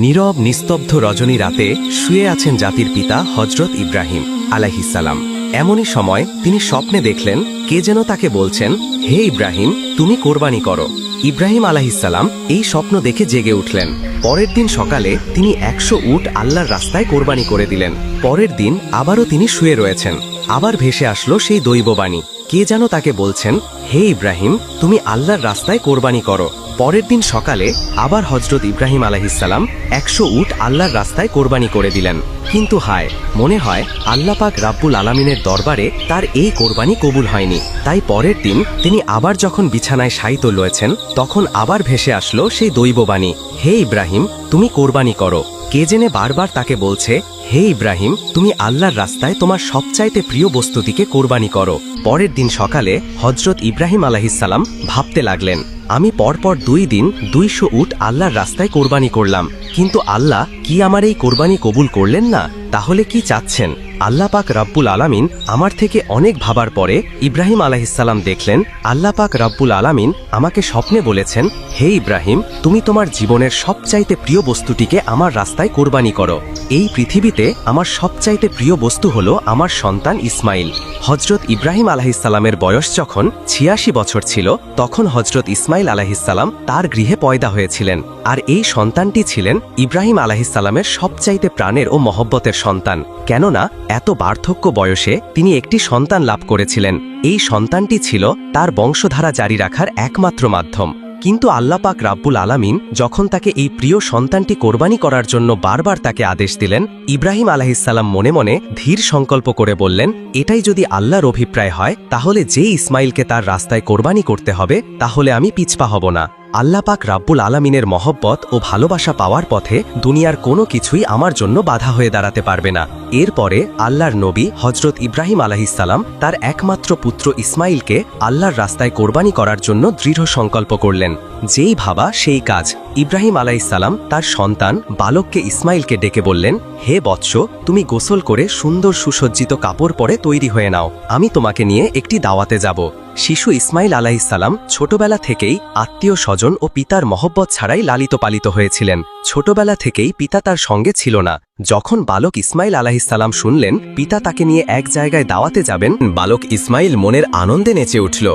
নীরব নিস্তব্ধ রজনী রাতে শুয়ে আছেন জাতির পিতা হজরত ইব্রাহিম আলাইহিসসালাম। এমনই সময় তিনি স্বপ্নে দেখলেন কে যেন তাকে বলছেন, হে ইব্রাহিম, তুমি কোরবানি করো। ইব্রাহিম আলাইহিসসালাম এই স্বপ্ন দেখে জেগে উঠলেন। পরের দিন সকালে তিনি 100 উট আল্লাহর রাস্তায় কোরবানি করে দিলেন। পরের দিন আবারও তিনি শুয়ে রয়েছেন। আবার ভেসে আসলো সেই দৈববাণী, কে যেন তাকে বলছেন, হে ইব্রাহিম, তুমি আল্লাহর রাস্তায় কোরবানি করো। পরের দিন সকালে আবার হজরত ইব্রাহিম আলাইহিসসালাম 100 উট আল্লাহর রাস্তায় কোরবানি করে দিলেন। কিন্তু হায়, মনে হয় আল্লাহ পাক রাব্বুল আলামিনের দরবারে তার এই কোরবানি কবুল হয়নি। তাই পরের দিন তিনি আবার যখন বিছানায় শায়িত রয়েছেন, তখন আবার ভেসে আসলো সেই দৈববাণী, হে ইব্রাহিম, তুমি কোরবানি করো। কে জেনে বারবার তাকে বলছে, হে ইব্রাহিম, তুমি আল্লাহর রাস্তায় তোমার সবচাইতে প্রিয় বস্তুটিকে কোরবানি করো। পরের দিন সকালে হজরত ইব্রাহিম আলাইহিসসালাম ভাবতে লাগলেন, আমি পরপর 2 দিন 200 উট আল্লাহর রাস্তায় কোরবানি করলাম, কিন্তু আল্লাহ কি আমার এই কোরবানি কবুল করলেন না? তাহলে কি চাচ্ছেন? আল্লাহ পাক রাব্বুল আলামিন আমার থেকে অনেক ভাবার পরে ইব্রাহিম আলাইহিসসালাম দেখলেন আল্লাহ পাক রাব্বুল আলামিন আমাকে স্বপ্নে বলেছেন, হে ইব্রাহিম, তুমি তোমার জীবনের সবচাইতে প্রিয় বস্তুটিকে আমার রাস্তায় কোরবানি করো। এই পৃথিবীতে আমার সবচাইতে প্রিয় বস্তু হলো আমার সন্তান ইসমাইল। হজরত ইব্রাহিম আলাইহিসসালামের বয়স যখন 86 বছর ছিল, তখন হজরত ইসমাইল আলাইহিসসালাম তার গৃহে পয়দা হয়েছিলেন। আর এই সন্তানটি ছিলেন ইব্রাহিম আলাইহিসসালামের সবচাইতে প্রাণের ও মহব্বতের সন্তান। কেননা এত বার্ধক্য বয়সে তিনি একটি সন্তান লাভ করেছিলেন। এই সন্তানটি ছিল তার বংশধারা জারি রাখার একমাত্র মাধ্যম। কিন্তু আল্লাহ পাক রাব্বুল আলামিন যখন তাকে এই প্রিয় সন্তানটি কোরবানি করার জন্য বারবার তাকে আদেশ দিলেন, ইব্রাহিম আলাইহিসসালাম মনে মনে ধীর সংকল্প করে বললেন, এটাই যদি আল্লাহর অভিপ্রায় হয়, তাহলে যে ইসমাইলকে তার রাস্তায় কোরবানি করতে হবে, তাহলে আমি পিছপা হব না। আল্লাহ পাক রাব্বুল আলামিনের মহব্বত ও ভালোবাসা পাওয়ার পথে দুনিয়ার কোনো কিছুই আমার জন্য বাধা হয়ে দাঁড়াতে পারবে না। এরপরে আল্লাহর নবী হজরত ইব্রাহিম আলাইহিসসালাম তার একমাত্র পুত্র ইসমাইলকে আল্লাহর রাস্তায় কোরবানি করার জন্য দৃঢ় সংকল্প করলেন। যেই ভাবা সেই কাজ। ইব্রাহিম আলাইহিসসালাম তার সন্তান বালককে ইসমাইলকে ডেকে বললেন, হে বৎস, তুমি গোসল করে সুন্দর সুসজ্জিত কাপড় পরে তৈরি হয়ে নাও, আমি তোমাকে নিয়ে একটি দাওয়াতে যাব। শিশু ইসমাইল আলাইহিসসালাম ছোটবেলা থেকেই আত্মীয় স্বজন ও পিতার মহব্বত ছাড়াই লালিত পালিত হয়েছিলেন। ছোটবেলা থেকেই পিতা তার সঙ্গে ছিল না। যখন বালক ইসমাইল আলাইহিসসালাম শুনলেন পিতা তাকে নিয়ে এক জায়গায় দাওয়াতে যাবেন, বালক ইসমাইল মনের আনন্দে নেচে উঠল।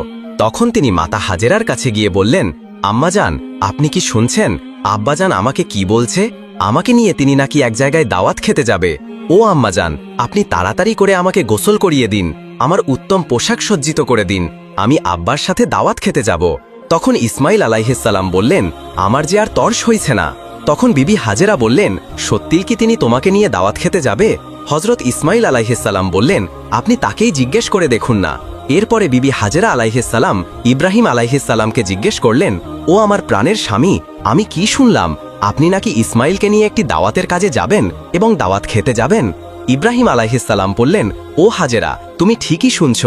তখন তিনি মাতা হাজেরার কাছে গিয়ে বললেন, আম্মাজান, আপনি কি শুনছেন? আব্বাজান আমাকে কি বলছে? আমাকে নিয়ে তিনি নাকি এক জায়গায় দাওয়াত খেতে যাবে। ও আম্মাজান, আপনি তাড়াতাড়ি করে আমাকে গোসল করিয়ে দিন, আমার উত্তম পোশাক সজ্জিত করে দিন, আমি আব্বার সাথে দাওয়াত খেতে যাব। তখন ইসমাইল আলাইহিসসালাম বললেন, আমার যে আর তর্স হইছে না। তখন বিবি হাজেরা বললেন, সত্যিই কি তিনি তোমাকে নিয়ে দাওয়াত খেতে যাবে? হজরত ইসমাইল আলাইহিসসালাম বললেন, আপনি তাকেই জিজ্ঞেস করে দেখুন না। এরপরে বিবি হাজেরা আলাইহিসসালাম ইব্রাহিম আলাইহিসসালামকে জিজ্ঞেস করলেন, ও আমার প্রাণের স্বামী, আমি কি শুনলাম আপনি নাকি ইসমাইলকে নিয়ে একটি দাওয়াতের কাজে যাবেন এবং দাওয়াত খেতে যাবেন? ইব্রাহিম আলাইহিসসালাম বললেন, ও হাজেরা, তুমি ঠিকই শুনছ,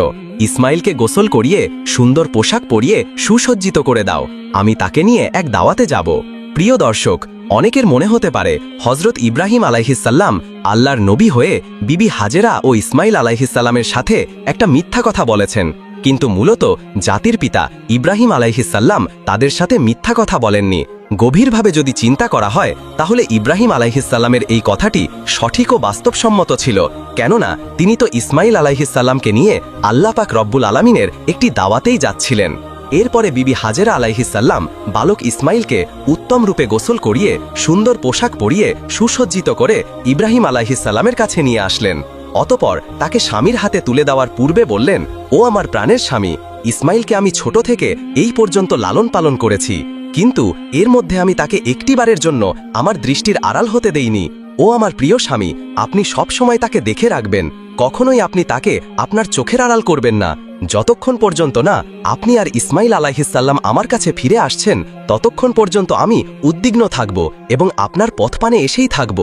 ইসমাইলকে গোসল করিয়ে সুন্দর পোশাক পরিয়ে সুসজ্জিত করে দাও, আমি তাকে নিয়ে এক দাওয়াতে যাব। প্রিয় দর্শক, অনেকের মনে হতে পারে হজরত ইব্রাহিম আলাইহিসসালাম আল্লাহর নবী হয়ে বিবি হাজেরা ও ইসমাইল আলাইহিসসালামের সাথে একটা মিথ্যা কথা বলেছেন। কিন্তু মূলত জাতির পিতা ইব্রাহিম আলাইহিসসালাম তাদের সাথে মিথ্যা কথা বলেননি। গভীরভাবে যদি চিন্তা করা হয়, তাহলে ইব্রাহিম আলাইহিসসালামের এই কথাটি সঠিক ও বাস্তবসম্মত ছিল। কেননা তিনি তো ইসমাইল আলাইহিসসালামকে নিয়ে আল্লাহ পাক রব্বুল আলামিনের একটি দাওয়াতেই যাচ্ছিলেন। এরপরে বিবি হাজেরা আলাইহিসসালাম বালক ইসমাইলকে উত্তম রূপে গোসল করিয়ে সুন্দর পোশাক পরিয়ে সুসজ্জিত করে ইব্রাহিম আলাইহিসসালামের কাছে নিয়ে আসলেন। অতপর তাকে স্বামীর হাতে তুলে দেওয়ার পূর্বে বললেন, ও আমার প্রাণের স্বামী, ইসমাইলকে আমি ছোট থেকে এই পর্যন্ত লালন পালন করেছি, কিন্তু এর মধ্যে আমি তাকে একটিবারের জন্য আমার দৃষ্টির আড়াল হতে দেইনি। ও আমার প্রিয় স্বামী, আপনি সব সময় তাকে দেখে রাখবেন, কখনোই আপনি তাকে আপনার চোখের আড়াল করবেন না। যতক্ষণ পর্যন্ত না আপনি আর ইসমাইল আলাইহিসসালাম আমার কাছে ফিরে আসছেন, ততক্ষণ পর্যন্ত আমি উদ্বিগ্ন থাকব এবং আপনার পথপানে এসেই থাকব।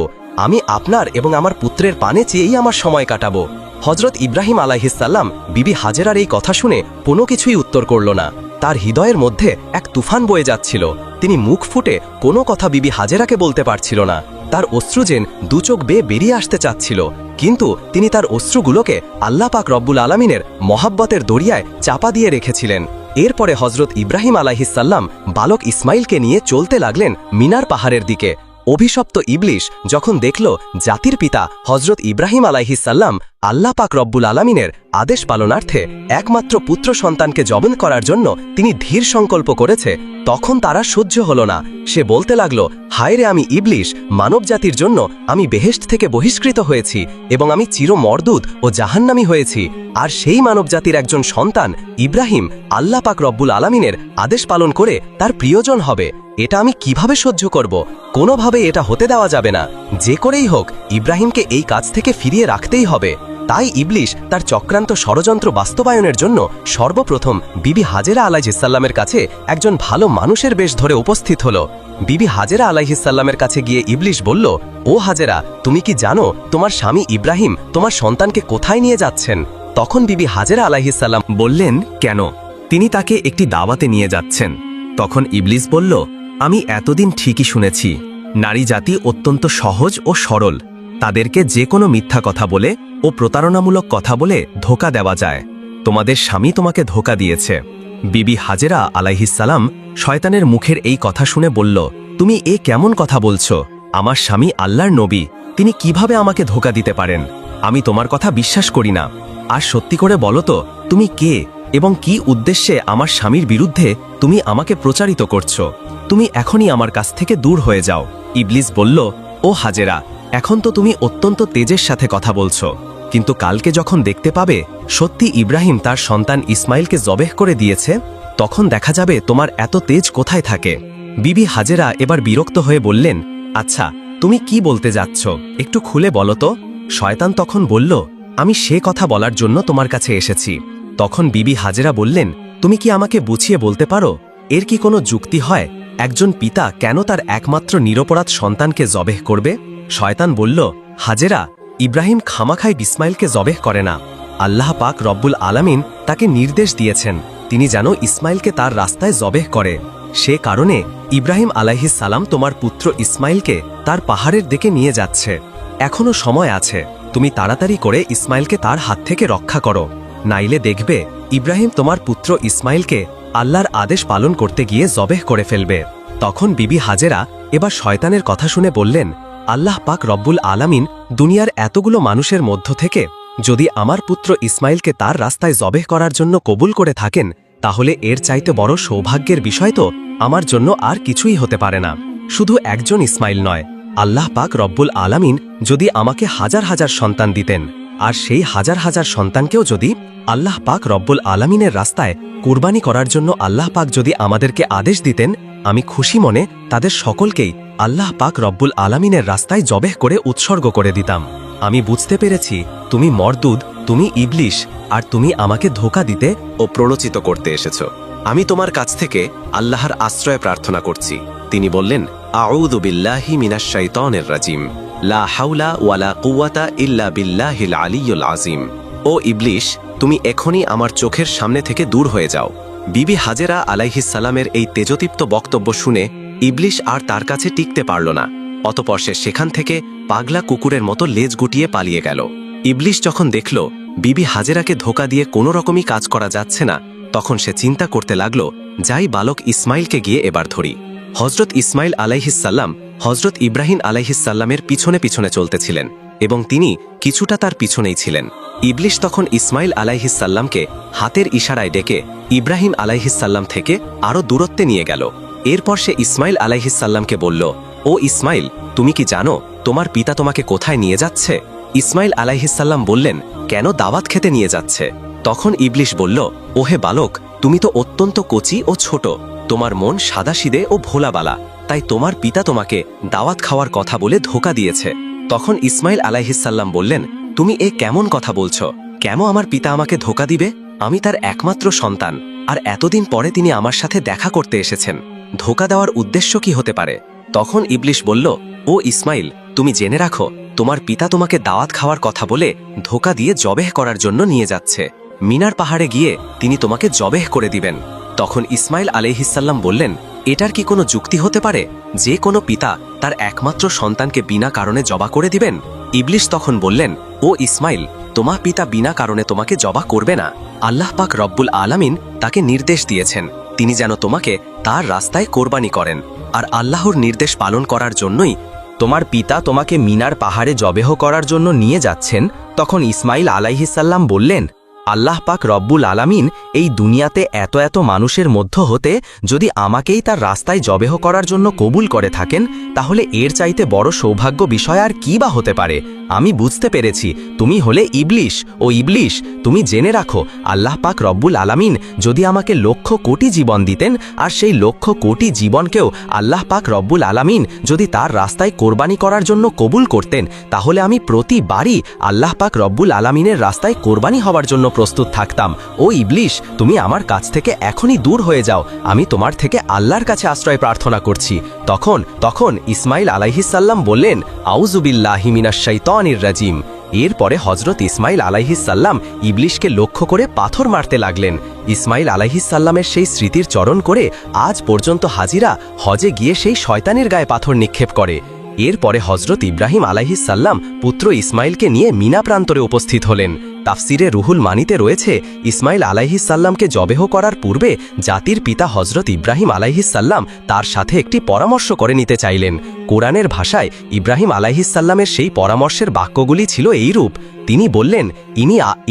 আমি আপনার এবং আমার পুত্রের পানে চেয়েই আমার সময় কাটাবো। হজরত ইব্রাহিম আলাইহিসসালাম বিবি হাজেরার এই কথা শুনে কোনো কিছুই উত্তর করল না। তার হৃদয়ের মধ্যে এক তুফান বয়ে যাচ্ছিল। তিনি মুখ ফুটে কোনো কথা বিবি হাজেরাকে বলতে পারছিল না। তার অশ্রুজেন দুচোখ বেয়ে বেরিয়ে আসতে চাচ্ছিল, কিন্তু তিনি তার অশ্রুগুলোকে আল্লাহ পাক রব্বুল আলামিনের মহাব্বতের দরিয়ায় চাপা দিয়ে রেখেছিলেন। এরপরে হজরত ইব্রাহিম আলাইহিসসালাম বালক ইসমাইলকে নিয়ে চলতে লাগলেন মিনার পাহাড়ের দিকে। অভিশপ্ত ইবলিশ যখন দেখল জাতির পিতা হজরত ইব্রাহিম আলাইহিসসাল্লাম আল্লাহ পাক রব্বুল আলামিনের আদেশ পালনার্থে একমাত্র পুত্র সন্তানকে জবন করার জন্য তিনি ধীর সংকল্প করেছে, তখন তারা সহ্য হল না। সে বলতে লাগল, হায়রে আমি ইবলিশ, মানব জাতির জন্য আমি বেহেশত থেকে বহিষ্কৃত হয়েছি এবং আমি চির মর্দুদ ও জাহান্নামী হয়েছি। আর সেই মানব জাতির একজন সন্তান ইব্রাহিম আল্লাহ পাক রব্বুল আলামিনের আদেশ পালন করে তার প্রিয়জন হবে, এটা আমি কিভাবে সহ্য করব? কোনোভাবে এটা হতে দেওয়া যাবে না। যে করেই হোক ইব্রাহিমকে এই কাজ থেকে ফিরিয়ে রাখতেই হবে। তাই ইবলিশ তার চক্রান্ত ষড়যন্ত্র বাস্তবায়নের জন্য সর্বপ্রথম বিবি হাজেরা আলাইহিসসাল্লামের কাছে একজন ভালো মানুষের বেশ ধরে উপস্থিত হল। বিবি হাজেরা আলাইহিসসাল্লামের কাছে গিয়ে ইবলিশ বলল, ও হাজেরা, তুমি কি জানো তোমার স্বামী ইব্রাহিম তোমার সন্তানকে কোথায় নিয়ে যাচ্ছেন? তখন বিবি হাজেরা আলাইহিসসাল্লাম বললেন, কেন? তিনি তাকে একটি দাওয়াতে নিয়ে যাচ্ছেন। তখন ইবলিশ বলল, আমি এতদিন ঠিকই শুনেছি, নারী জাতি অত্যন্ত সহজ ও সরল, তাদেরকে যে কোনো মিথ্যা কথা বলে ও প্রতারণামূলক কথা বলে ধোঁকা দেওয়া যায়। তোমাদের স্বামী তোমাকে ধোঁকা দিয়েছে। বিবি হাজেরা আলাইহিসসালাম শয়তানের মুখের এই কথা শুনে বলল, তুমি এ কেমন কথা বলছো? আমার স্বামী আল্লাহর নবী, তিনি কিভাবে আমাকে ধোঁকা দিতে পারেন? আমি তোমার কথা বিশ্বাস করি না। আর সত্যি করে বলো তো, তুমি কে এবং কি উদ্দেশ্যে আমার স্বামীর বিরুদ্ধে তুমি আমাকে প্রচারিত করছো? তুমি এখনই আমার কাছ থেকে দূর হয়ে যাও। ইবলিস বলল, ও হাজেরা, এখন তো তুমি অত্যন্ত তেজের সাথে কথা বলছো, কিন্তু কালকে যখন দেখতে পাবে সত্যি ইব্রাহিম তার সন্তান ইসমাইলকে জবেহ করে দিয়েছে, তখন দেখা যাবে তোমার এত তেজ কোথায় থাকে। বিবি হাজেরা এবার বিরক্ত হয়ে বললেন, আচ্ছা তুমি কি বলতে যাচ্ছ, একটু খুলে বলো তো। শয়তান তখন বলল, আমি সে কথা বলার জন্য তোমার কাছে এসেছি। তখন বিবি হাজেরা বললেন, তুমি কি আমাকে বুঝিয়ে বলতে পারো, এর কি কোনো যুক্তি হয়? একজন পিতা কেন তার একমাত্র নিরপরাধ সন্তানকে জবেহ করবে? শয়তান বলল, হাজেরা, ইব্রাহিম খামাখাই ইসমাইলকে জবেহ করে না। আল্লাহ পাক রব্বুল আলামিন তাকে নির্দেশ দিয়েছেন তিনি যেন ইসমাইলকে তার রাস্তায় জবেহ করে। সে কারণে ইব্রাহিম আলাইহিসসালাম তোমার পুত্র ইসমাইলকে তার পাহাড়ের দিকে নিয়ে যাচ্ছে। এখনো সময় আছে, তুমি তাড়াতাড়ি করে ইসমাইলকে তার হাত থেকে রক্ষা করো, নাইলে দেখবে ইব্রাহিম তোমার পুত্র ইসমাইলকে আল্লাহর আদেশ পালন করতে গিয়ে জবেহ করে ফেলবে। তখন বিবি হাজেরা এবার শয়তানের কথা শুনে বললেন, আল্লাহ পাক রব্বুল আলামিন দুনিয়ার এতগুলো মানুষের মধ্য থেকে যদি আমার পুত্র ইসমাইলকে তার রাস্তায় জবেহ করার জন্য কবুল করে থাকেন, তাহলে এর চাইতে বড় সৌভাগ্যের বিষয় তো আমার জন্য আর কিছুই হতে পারে না। শুধু একজন ইসমাইল নয়, আল্লাহ পাক রব্বুল আলামিন যদি আমাকে হাজার হাজার সন্তান দিতেন, আর সেই হাজার হাজার সন্তানকেও যদি আল্লাহ পাক রব্বুল আলামিনের রাস্তায় কুরবানি করার জন্য আল্লাহ পাক যদি আমাদেরকে আদেশ দিতেন, আমি খুশি মনে তাদের সকলকেই আল্লাহ পাক রব্বুল আলামিনের রাস্তায় জবেহ করে উৎসর্গ করে দিতাম। আমি বুঝতে পেরেছি তুমি মরদুদ, তুমি ইবলিশ, আর তুমি আমাকে ধোঁকা দিতে ও প্ররোচিত করতে এসেছ। আমি তোমার কাছ থেকে আল্লাহর আশ্রয় প্রার্থনা করছি। তিনি বললেন, আউযু বিল্লাহি মিনাশ শাইতানির রাজিম, লা হাওলা ওয়ালা কুওয়াতা ইল্লা বিল্লাহিল আলিয়্যুল আযীম। ও ইবলিশ, তুমি এখনই আমার চোখের সামনে থেকে দূর হয়ে যাও। বিবি হাজেরা আলাইহিসসালামের এই তেজদীপ্ত বক্তব্য শুনে ইবলিশ আর তার কাছে টিকতে পারল না। অতঃপর সে সেখান থেকে পাগলা কুকুরের মতো লেজ গুটিয়ে পালিয়ে গেল। ইবলিশ যখন দেখল বিবি হাজেরাকে ধোঁকা দিয়ে কোনো রকমই কাজ করা যাচ্ছে না, তখন সে চিন্তা করতে লাগল, যাই বালক ইসমাইলকে গিয়ে এবার ধরি। হজরত ইসমাইল আলাইহিসসাল্লাম হজরত ইব্রাহিম আলাইহিসসাল্লামের পিছনে পিছনে চলতেছিলেন এবং তিনি কিছুটা তার পিছনেই ছিলেন। ইবলিশ তখন ইসমাইল আলাইহিসসাল্লামকে হাতের ইশারায় ডেকে ইব্রাহিম আলাইহিসসাল্লাম থেকে আরও দূরত্বে নিয়ে গেল। এরপর সে ইসমাইল আলাইহিসসাল্লামকে বলল, ও ইসমাইল, তুমি কি জানো তোমার পিতা তোমাকে কোথায় নিয়ে যাচ্ছে? ইসমাইল আলাইহিসসাল্লাম বললেন, কেন দাওয়াত খেতে নিয়ে যাচ্ছে? তখন ইবলিশ বলল, ওহে বালক, তুমি তো অত্যন্ত কচি ও ছোট, তোমার মন সাদাসিদে ও ভোলাবালা, তাই তোমার পিতা তোমাকে দাওয়াত খাওয়ার কথা বলে ধোঁকা দিয়েছে। তখন ইসমাইল আলাইহিসসাল্লাম বললেন, তুমি এ কেমন কথা বলছো? কেন আমার পিতা আমাকে ধোঁকা দিবে? আমি তার একমাত্র সন্তান, আর এতদিন পরে তিনি আমার সাথে দেখা করতে এসেছেন, ধোঁকা দেওয়ার উদ্দেশ্য কি হতে পারে? তখন ইবলিশ বলল, ও ইসমাইল, তুমি জেনে রাখো তোমার পিতা তোমাকে দাওয়াত খাওয়ার কথা বলে ধোঁকা দিয়ে জবেহ করার জন্য নিয়ে যাচ্ছে। মিনার পাহাড়ে গিয়ে তিনি তোমাকে জবেহ করে দিবেন। তখন ইসমাইল আলাইহিসসাল্লাম বললেন, এটার কি কোনো যুক্তি হতে পারে যে কোনো পিতা তার একমাত্র সন্তানকে বিনা কারণে জবা করে দিবেন? ইবলিশ তখন বললেন, ও ইসমাইল, তোমার পিতা বিনা কারণে তোমাকে জবা করবে না। আল্লাহ পাক রব্বুল আলামিন তাকে নির্দেশ দিয়েছেন তিনি যেন তোমাকে তার রাস্তায় কোরবানি করেন, আর আল্লাহর নির্দেশ পালন করার জন্যই তোমার পিতা তোমাকে মিনার পাহাড়ে জবেহ করার জন্য নিয়ে যাচ্ছেন, তখন ইসমাইল আলাইহিসসালাম বললেন, আল্লাহ পাক রব্বুল আলামিন এই দুনিয়াতে এত এত মানুষের মধ্য হতে যদি আমাকেই তার রাস্তায় জবেহ করার জন্য কবুল করে থাকেন, তাহলে এর চাইতে বড় সৌভাগ্য বিষয় আর কী বা হতে পারে। আমি বুঝতে পেরেছি তুমি হলে ইবলিশ। ও ইবলিশ, তুমি জেনে রাখো, আল্লাহ পাক রব্বুল আলামিন যদি আমাকে লক্ষ কোটি জীবন দিতেন, আর সেই লক্ষ কোটি জীবনকেও আল্লাহ পাক রব্বুল আলামিন যদি তার রাস্তায় কোরবানি করার জন্য কবুল করতেন, তাহলে আমি প্রতিবারই আল্লাহ পাক রব্বুল আলামিনের রাস্তায় কোরবানি হওয়ার জন্য প্রস্তুত থাকতাম। ও ইবলিশ, তুমি আমার কাছ থেকে এখনই দূর হয়ে যাও, আমি তোমার থেকে আল্লাহর কাছে আশ্রয় প্রার্থনা করছি। তখন ইসমাইল আলাইহিসসাল্লাম বললেন, আউযুবিল্লাহি মিনাশ শাইতানির রাজিম। এরপরে হজরত ইসমাইল আলাইহিসসাল্লাম ইবলিশকে লক্ষ্য করে পাথর মারতে লাগলেন। ইসমাইল আলাইহিসসাল্লামের সেই স্মৃতির চরণ করে আজ পর্যন্ত হাজিরা হজে গিয়ে সেই শয়তানের গায়ে পাথর নিক্ষেপ করে। এরপরে হজরত ইব্রাহিম আলাইহিসসাল্লাম পুত্র ইসমাইলকে নিয়ে মিনা প্রান্তরে উপস্থিত হলেন। তাফসিরে রুহুল মানিতে রয়েছে, ইসমাইল আলাইহিসসাল্লামকে জবেহ করার পূর্বে জাতির পিতা হজরত ইব্রাহিম আলাইহিসসাল্লাম তার সাথে একটি পরামর্শ করে নিতে চাইলেন। কোরআনের ভাষায় ইব্রাহিম আলাইহিসসাল্লামের সেই পরামর্শের বাক্যগুলি ছিল এইরূপ। তিনি বললেন,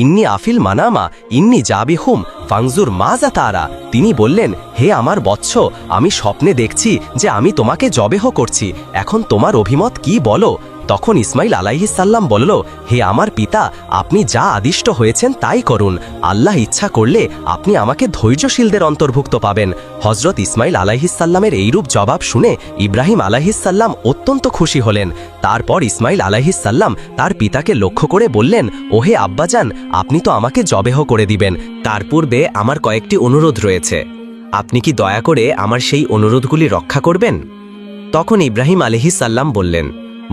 ইন্নি আফিল মানামা ইন্নি জাবিহুম ফাংজুর মাজা তারা। তিনি বললেন, হে আমার বৎস, আমি স্বপ্নে দেখছি যে আমি তোমাকে জবেহ করছি, এখন তোমার অভিমত কি বলো। তখন ইসমাইল আলাইহিসসাল্লাম বলল, হে আমার পিতা, আপনি যা আদিষ্ট হয়েছেন তাই করুন, আল্লাহ ইচ্ছা করলে আপনি আমাকে ধৈর্যশীলদের অন্তর্ভুক্ত পাবেন। হজরত ইসমাইল আলাইহিসসাল্লামের এইরূপ জবাব শুনে ইব্রাহিম আলাইহিসসাল্লাম অত্যন্ত খুশি হলেন। তারপর ইসমাইল আলাইহিসসাল্লাম তার পিতাকে লক্ষ্য করে বললেন, ওহে আব্বাজান, আপনি তো আমাকে জবেহ করে দিবেন, তার পূর্বে আমার কয়েকটি অনুরোধ রয়েছে, আপনি কি দয়া করে আমার সেই অনুরোধগুলি রক্ষা করবেন? তখন ইব্রাহিম আলাইহিসসাল্লাম বললেন,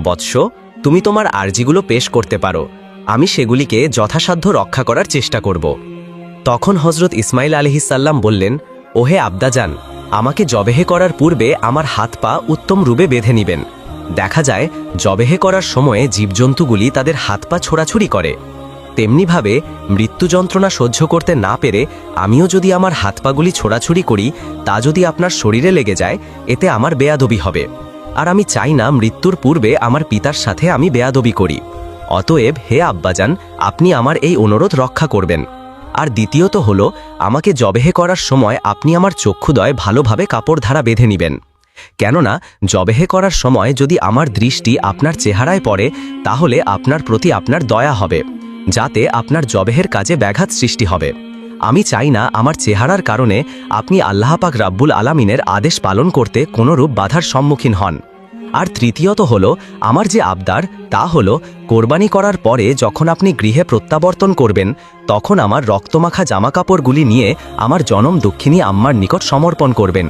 বৎস, তুমি তোমার আর্জিগুলো পেশ করতে পারো, আমি সেগুলিকে যথাসাধ্য রক্ষা করার চেষ্টা করব। তখন হজরত ইসমাইল আলাইহিসসাল্লাম বললেন, ওহে আব্দাজান, আমাকে জবেহে করার পূর্বে আমার হাত পা উত্তম রূপে বেঁধে নিবেন। দেখা যায় জবেহে করার সময়ে জীবজন্তুগুলি তাদের হাত পা ছোড়াছুড়ি করে, তেমনিভাবে মৃত্যু যন্ত্রণা সহ্য করতে না পেরে আমিও যদি আমার হাত পাগুলি ছোড়াছুড়ি করি, তা যদি আপনার শরীরে লেগে যায়, এতে আমার বেয়াদবি হবে, আর আমি চাই না মৃত্যুর পূর্বে আমার পিতার সাথে আমি বেয়াদবি করি। অতএব হে আব্বাজান, আপনি আমার এই অনুরোধ রক্ষা করবেন। আর দ্বিতীয়ত হলো, আমাকে জবেহে করার সময় আপনি আমার চক্ষুদয় ভালোভাবে কাপড় ধারা বেঁধে নেবেন, কেননা জবেহে করার সময় যদি আমার দৃষ্টি আপনার চেহারায় পড়ে, তাহলে আপনার প্রতি আপনার দয়া হবে, যাতে আপনার জবেহের কাজে ব্যাঘাত সৃষ্টি হবে। আমি চাই না আমার চেহারার কারণে আপনি আল্লাহ পাক রাব্বুল আলামিনের আদেশ পালন করতে কোনোরূপ বাধার সম্মুখীন হন। আর তৃতীয়ত হলো, আমার যে আবদার তা হলো, কোরবানি করার পরে যখন আপনি গৃহে প্রত্যাবর্তন করবেন, তখন আমার রক্তমাখা জামাকাপড়গুলি নিয়ে আমার জনম দুঃখিনী আম্মার নিকট সমর্পণ করবেন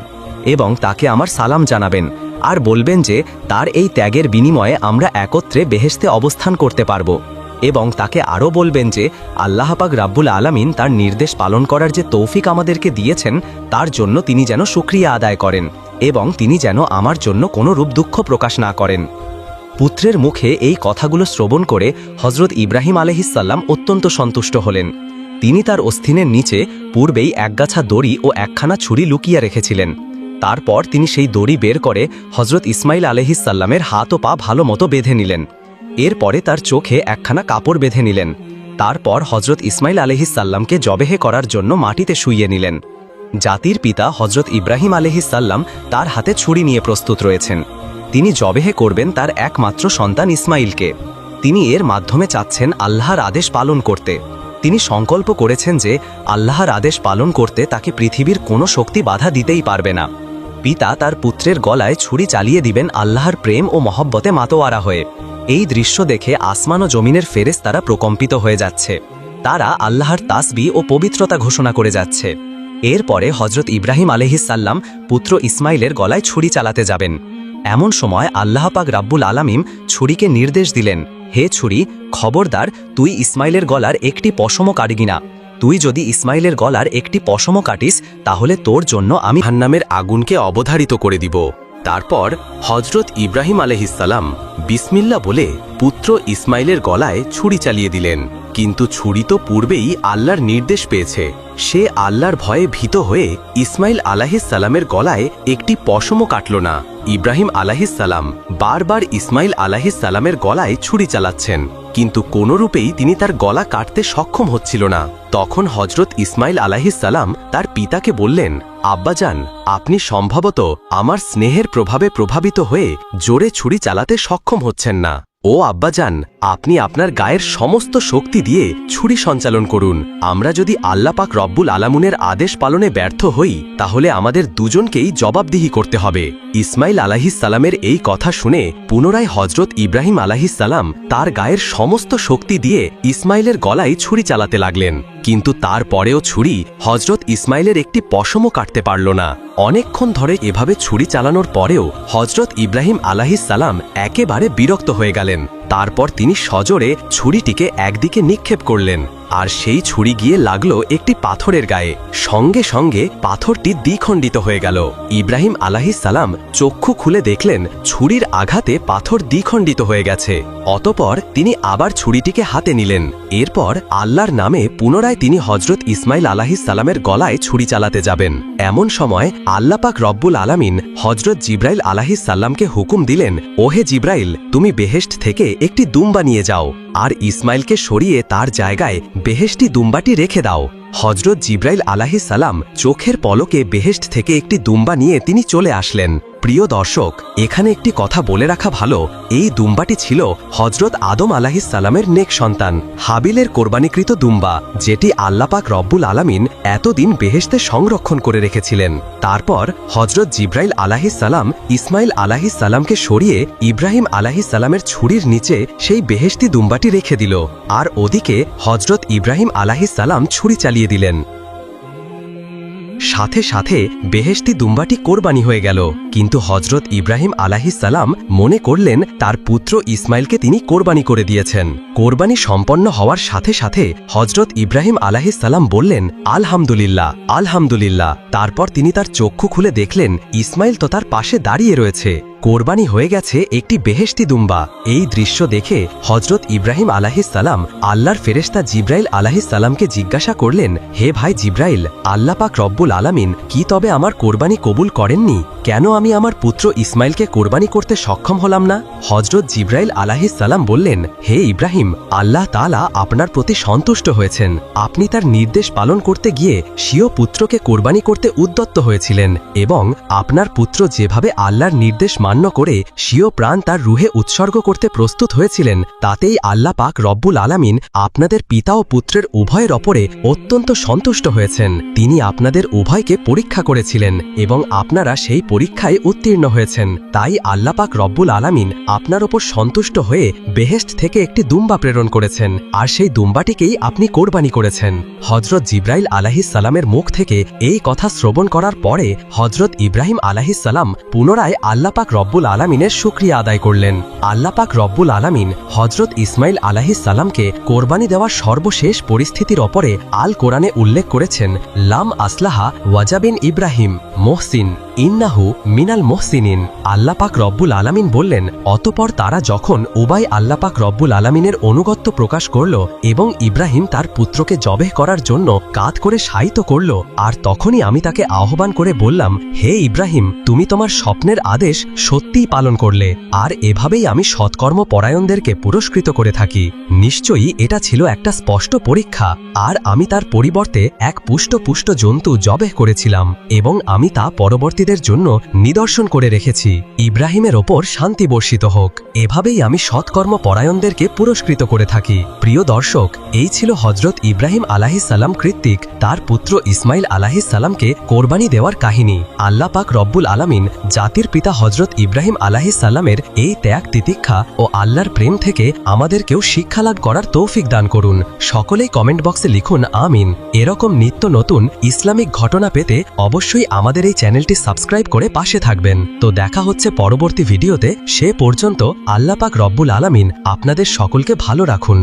এবং তাকে আমার সালাম জানাবেন, আর বলবেন যে তার এই ত্যাগের বিনিময়ে আমরা একত্রে বেহেশতে অবস্থান করতে পারব। এবং তাকে আরও বলবেন যে আল্লাহ পাক রাব্বুল আলামিন তার নির্দেশ পালন করার যে তৌফিক আমাদেরকে দিয়েছেন, তার জন্য তিনি যেন শুকরিয়া আদায় করেন এবং তিনি যেন আমার জন্য কোনো রূপ দুঃখ প্রকাশ না করেন। পুত্রের মুখে এই কথাগুলো শ্রবণ করে হজরত ইব্রাহিম আলাইহিসসাল্লাম অত্যন্ত সন্তুষ্ট হলেন। তিনি তার অস্থিনের নিচে পূর্বেই একগাছা দড়ি ও একখানা ছুরি লুকিয়ে রেখেছিলেন। তারপর তিনি সেই দড়ি বের করে হজরত ইসমাইল আলাইহিসসাল্লামের হাত ও পা ভালো মতো বেঁধে নিলেন। এরপরে তার চোখে একখানা কাপড় বেঁধে নিলেন। তারপর হজরত ইসমাইল আলাইহিসসাল্লামকে জবেহে করার জন্য মাটিতে শুইয়ে নিলেন। জাতির পিতা হজরত ইব্রাহিম আলাইহিসসাল্লাম তার হাতে ছুরি নিয়ে প্রস্তুত রয়েছেন। তিনি জবেহে করবেন তার একমাত্র সন্তান ইসমাইলকে। তিনি এর মাধ্যমে চাচ্ছেন আল্লাহর আদেশ পালন করতে। তিনি সংকল্প করেছেন যে আল্লাহর আদেশ পালন করতে তাকে পৃথিবীর কোনো শক্তি বাধা দিতেই পারবে না। পিতা তার পুত্রের গলায় ছুরি চালিয়ে দিবেন আল্লাহর প্রেম ও মহব্বতে মাতোয়ারা হয়ে। এই দৃশ্য দেখে আসমান ও জমিনের ফেরেশতারা প্রকম্পিত হয়ে যাচ্ছে। তারা আল্লাহর তাসবিহ ও পবিত্রতা ঘোষণা করে যাচ্ছে। এরপরে হজরত ইব্রাহিম আলাইহিসসাল্লাম পুত্র ইসমাইলের গলায় ছুরি চালাতে যাবেন। এমন সময় আল্লাহ পাক রাব্বুল আলামিন ছুরিকে নির্দেশ দিলেন, হে ছুরি, খবরদার, তুই ইসমাইলের গলার একটি পশমও কাটবি না। তুই যদি ইসমাইলের গলার একটি পশমও কাটিস, তাহলে তোর জন্য আমি জাহান্নামের আগুনকে অবধারিত করে দিব। তারপর হজরত ইব্রাহিম আলাইহিসসালাম বিসমিল্লাহ বলে পুত্র ইসমাইলের গলায় ছুরি চালিয়ে দিলেন। কিন্তু ছুরি তো পূর্বেই আল্লাহর নির্দেশ পেয়েছে। সে আল্লাহর ভয়ে ভীত হয়ে ইসমাইল আলাইহিসসালামের গলায় একটি পশমও কাটল না। ইব্রাহিম আলাইহিসসালাম বারবার ইসমাইল আলাইহিসসালামের গলায় ছুরি চালাচ্ছেন, কিন্তু কোনোরূপেই তিনি তার গলা কাটতে সক্ষম হচ্ছিল না। তখন হজরত ইসমাইল আলাইহিসসালাম তার পিতাকে বললেন, আব্বাজান, আপনি সম্ভবত আমার স্নেহের প্রভাবে প্রভাবিত হয়ে জোরে ছুরি চালাতে সক্ষম হচ্ছেন না। ও আব্বাজান, আপনি আপনার গায়ের সমস্ত শক্তি দিয়ে ছুরি সঞ্চালন করুন। আমরা যদি আল্লাহ পাক রব্বুল আলামিনের আদেশ পালনে ব্যর্থ হই, তাহলে আমাদের দুজনকেই জবাবদিহি করতে হবে। ইসমাইল আলাইহিসসালামের এই কথা শুনে পুনরায় হজরত ইব্রাহিম আলাইহিসসালাম তার গায়ের সমস্ত শক্তি দিয়ে ইসমাইলের গলায় ছুরি চালাতে লাগলেন, কিন্তু তারপরেও ছুরি হজরত ইসমাইলের একটি পশমও কাটতে পারল না। অনেকক্ষণ ধরে এভাবে ছুরি চালানোর পরেও হজরত ইব্রাহিম আলাইহিসসালাম একেবারে বিরক্ত হয়ে গেলেন। তারপর তিনি সজোরে ছুরিটিকে একদিকে নিক্ষেপ করলেন, আর সেই ছুরি গিয়ে লাগল একটি পাথরের গায়ে। সঙ্গে সঙ্গে পাথরটি দ্বিখণ্ডিত হয়ে গেল। ইব্রাহিম আলাইহিসসালাম চক্ষু খুলে দেখলেন ছুরির আঘাতে পাথর দ্বিখণ্ডিত হয়ে গেছে। অতঃপর তিনি আবার ছুরিটিকে হাতে নিলেন। এরপর আল্লাহর নামে পুনরায় তিনি হজরত ইসমাইল আলাইহিসসালামের গলায় ছুরি চালাতে যাবেন। এমন সময় আল্লাহ পাক রব্বুল আলামিন হজরত জিব্রাইল আলাইহিসসালামকে হুকুম দিলেন, ওহে জিব্রাইল, তুমি বেহেশত থেকে একটি দুম্বা নিয়ে যাও, আর ইসমাইলকে সরিয়ে তার জায়গায় বেহেশতি দুম্বাটি রেখে দাও। হজরত জিব্রাইল আলাইহিসসালাম চোখের পলকে বেহেশত থেকে একটি দুম্বা নিয়ে তিনি চলে আসলেন। প্রিয় দর্শক, এখানে একটি কথা বলে রাখা ভালো, এই দুম্বাটি ছিল হজরত আদম আলাইহিসসালামের নেক সন্তান হাবিলের কোরবানিকৃত দুম্বা, যেটি আল্লাহ পাক রব্বুল আলামিন এতদিন বেহেশতে সংরক্ষণ করে রেখেছিলেন। তারপর হজরত জিব্রাইল আলাইহিসসালাম ইসমাইল আলাইহিসসালামকে সরিয়ে ইব্রাহিম আলাইহিসসালামের ছুরির নিচে সেই বেহেশতি দুম্বাটি রেখে দিল, আর ওদিকে হজরত ইব্রাহিম আলাইহিসসালাম ছুরি চালিয়ে দিলেন। সাথে সাথে বেহেশতি দুম্বাটি কোরবানি হয়ে গেল। কিন্তু হজরত ইব্রাহিম আলাইহিসসালাম মনে করলেন তার পুত্র ইসমাইলকে তিনি কোরবানি করে দিয়েছেন। কোরবানি সম্পন্ন হওয়ার সাথে সাথে হজরত ইব্রাহিম আলাইহিসসালাম বললেন, আলহামদুলিল্লাহ, আলহামদুলিল্লাহ। তারপর তিনি তার চক্ষু খুলে দেখলেন ইসমাইল তো তার পাশে দাঁড়িয়ে রয়েছে। কোরবানি হয়ে গেছে একটি বেহেশতি দুম্বা। এই দৃশ্য দেখে হজরত ইব্রাহিম আলাইহিসসালাম আল্লাহর ফেরেশতা জিব্রাইল আলাইহিসসালামকে জিজ্ঞাসা করলেন, হে ভাই জিব্রাইল, আল্লাহ পাক রব্বুল আলামিন কি তবে আমার কোরবানি কবুল করেননি? কেন আমি আমার পুত্র ইসমাইলকে কোরবানি করতে সক্ষম হলাম না? হজরত জিব্রাইল আলাইহিসসালাম বললেন, হে ইব্রাহিম, আল্লাহ তাআলা আপনার প্রতি সন্তুষ্ট হয়েছেন। আপনি তার নির্দেশ পালন করতে গিয়ে স্বীয় পুত্রকে কোরবানি করতে উদ্যত হয়েছিলেন, এবং আপনার পুত্র যেভাবে আল্লাহর নির্দেশ মান্য করে স্বীয় প্রাণ তার রুহে উৎসর্গ করতে প্রস্তুত হয়েছিলেন, তাতেই আল্লাহ পাক রব্বুল আলামিন আপনাদের পিতা ও পুত্রের উভয়ের ওপরে অত্যন্ত সন্তুষ্ট হয়েছেন। তিনি আপনাদের উভয়কে পরীক্ষা করেছিলেন এবং আপনারা সেই পরীক্ষায় উত্তীর্ণ হয়েছেন। তাই আল্লাহ পাক রব্বুল আলামিন আপনার ওপর সন্তুষ্ট হয়ে বেহেশত থেকে একটি দুম্বা প্রেরণ করেছেন, আর সেই দুম্বাটিকেই আপনি কোরবানি করেছেন। হজরত জিব্রাইল আলাইহিসসালামের মুখ থেকে এই কথা শ্রবণ করার পরে হজরত ইব্রাহিম আলাইহিসসালাম পুনরায় আল্লাহ পাক রব্বুল আলামিনের শুকরিয়া আদায় করলেন। আল্লাহ পাক রব্বুল আলামিন হজরত ইসমাইল আলাইহিসসালামকে কোরবানি দেওয়ার সর্বশেষ পরিস্থিতির ওপরে আল কোরআনে উল্লেখ করেছেন, লাম আসলাহা ওয়াজাবিন ইব্রাহিম মোহসিন ইন্নাহু মিনাল মোহসিনিন। আল্লাহ পাক রব্বুল আলামিন বললেন, অতঃপর তারা যখন উবাই আল্লাহ পাক রব্বুল আলামিনের অনুগত্য প্রকাশ করল এবং ইব্রাহিম তার পুত্রকে জবেহ করার জন্য কাঁধ করে শায়িত করল, আর তখনই আমি তাকে আহ্বান করে বললাম, হে ইব্রাহিম, তুমি তোমার স্বপ্নের আদেশ সত্যিই পালন করলে, আর এভাবেই আমি সৎকর্ম পরায়ণদেরকে পুরস্কৃত করে থাকি। নিশ্চয়ই এটা ছিল একটা স্পষ্ট পরীক্ষা, আর আমি তার পরিবর্তে এক পুষ্ট জন্তু জবেহ করেছিলাম, এবং আমি তা পরবর্তীদের জন্য নিদর্শন করে রেখেছি। ইব্রাহিমের ওপর শান্তি বর্ষিত হোক। এভাবেই আমি সৎকর্ম পরায়ণদেরকে পুরস্কৃত করে থাকি। প্রিয় দর্শক, এই ছিল হজরত ইব্রাহিম আলাইহিসসালাম কর্তৃক তার পুত্র ইসমাইল আলাইহিসসালামকে কোরবানি দেওয়ার কাহিনী। আল্লাহ পাক রব্বুল আলামিন জাতির পিতা হজরত ইব্রাহিম আলাইহিসসালামের এই ত্যাগ তিতিক্ষা ও আল্লাহর প্রেম থেকে আমাদেরকেও শিক্ষালাভ করার তৌফিক দান করুন। সকলেই কমেন্ট বক্সে লিখুন আমিন। এরকম নিত্য নতুন ইসলামিক ঘটনা পেতে অবশ্যই আমাদের এই চ্যানেলটি সাবস্ক্রাইব করে পাশে থাকবেন। তো দেখা হচ্ছে পরবর্তী ভিডিওতে। সে পর্যন্ত আল্লাহ পাক রব্বুল আলামিন আপনাদের সকলকে ভালো রাখুন।